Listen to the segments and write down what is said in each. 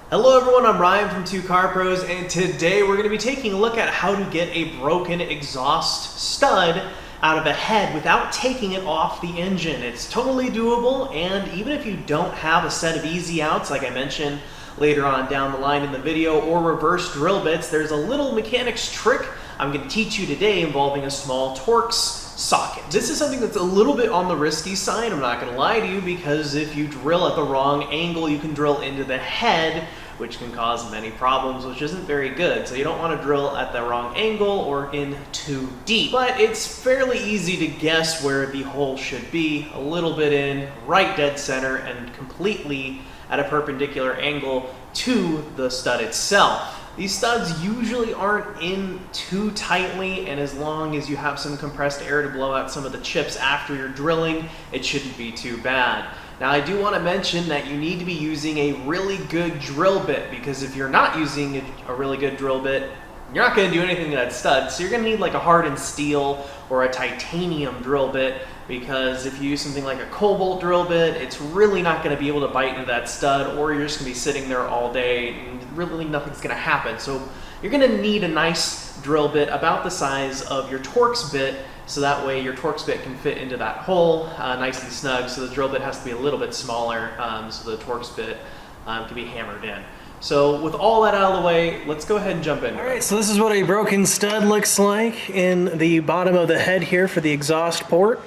Hello everyone, I'm Ryan from 2 Car Pros, and today we're going to be taking a look at how to get a broken exhaust stud out of a head without taking it off the engine. It's totally doable, and even if you don't have a set of easy outs, like I mentioned later on down the line in the video, or reverse drill bits, there's a little mechanics trick I'm going to teach you today involving a small Torx socket. This is something that's a little bit on the risky side, I'm not going to lie to you, because if you drill at the wrong angle, you can drill into the head, which can cause many problems, which isn't very good. So you don't want to drill at the wrong angle or in too deep. But it's fairly easy to guess where the hole should be, a little bit in, right dead center, and completely at a perpendicular angle to the stud itself. These studs usually aren't in too tightly, and as long as you have some compressed air to blow out some of the chips after you're drilling, it shouldn't be too bad. Now I do want to mention that you need to be using a really good drill bit, because if you're not using a really good drill bit, you're not going to do anything to that stud. So you're going to need like a hardened steel or a titanium drill bit, because if you use something like a cobalt drill bit, it's really not going to be able to bite into that stud, or you're just going to be sitting there all day and really nothing's going to happen. So you're going to need a nice drill bit about the size of your Torx bit, so that way your Torx bit can fit into that hole nice and snug. So the drill bit has to be a little bit smaller, so the Torx bit can be hammered in. So with all that out of the way, let's go ahead and jump in. Alright, so this is what a broken stud looks like in the bottom of the head here for the exhaust port.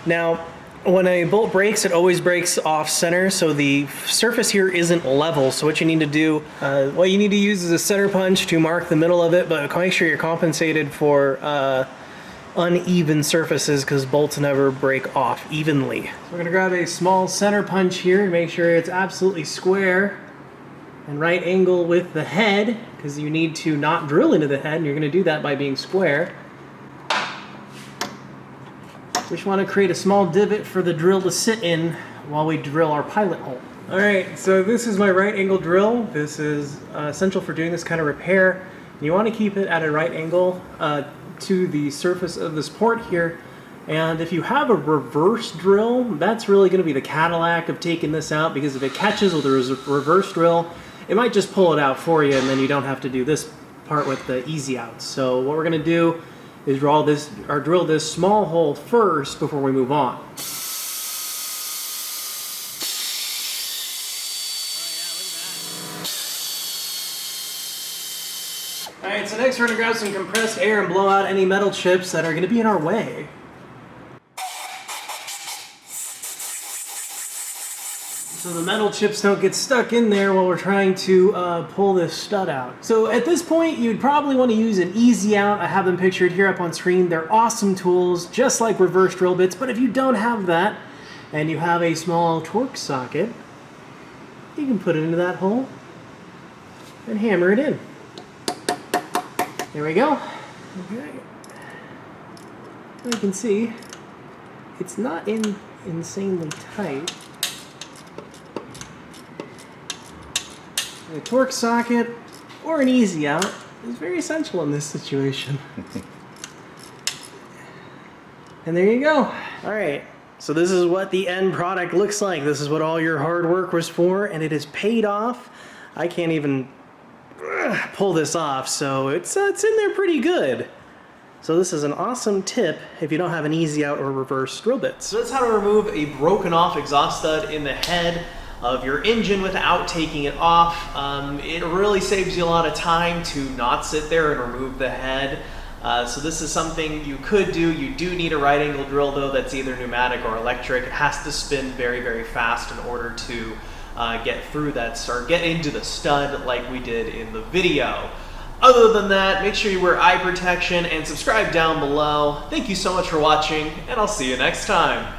Now, when a bolt breaks, it always breaks off center, so the surface here isn't level. So what you need to do, what you need to use is a center punch to mark the middle of it, but make sure you're compensated for uneven surfaces, because bolts never break off evenly. So we're going to grab a small center punch here and make sure it's absolutely square and right angle with the head, because you need to not drill into the head, and you're going to do that by being square. We just want to create a small divot for the drill to sit in while we drill our pilot hole. Alright, so this is my right angle drill. This is essential for doing this kind of repair. You want to keep it at a right angle to the surface of this port here. And if you have a reverse drill, that's really going to be the Cadillac of taking this out, because if it catches with a reverse drill, it might just pull it out for you, and then you don't have to do this part with the easy outs. So what we're going to do is drill this small hole first before we move on. Alright, so next we're going to grab some compressed air and blow out any metal chips that are going to be in our way. So the metal chips don't get stuck in there while we're trying to pull this stud out. So at this point, you'd probably want to use an easy out. I have them pictured here up on screen. They're awesome tools, just like reverse drill bits. But if you don't have that, and you have a small Torx socket, you can put it into that hole and hammer it in. There we go. Okay. You can see it's not insanely tight. A Torx socket or an easy out is very essential in this situation. And there you go. Alright, so this is what the end product looks like. This is what all your hard work was for, and it has paid off. I can't even pull this off, so it's in there pretty good. So this is an awesome tip if you don't have an easy out or reverse drill bits. So that's how to remove a broken off exhaust stud in the head of your engine without taking it off. It really saves you a lot of time to not sit there and remove the head. So this is something you could do. You do need a right angle drill though, that's either pneumatic or electric. It has to spin very, very fast in order to get through that, or get into the stud like we did in the video. Other than that, make sure you wear eye protection and subscribe down below. Thank you so much for watching, and I'll see you next time.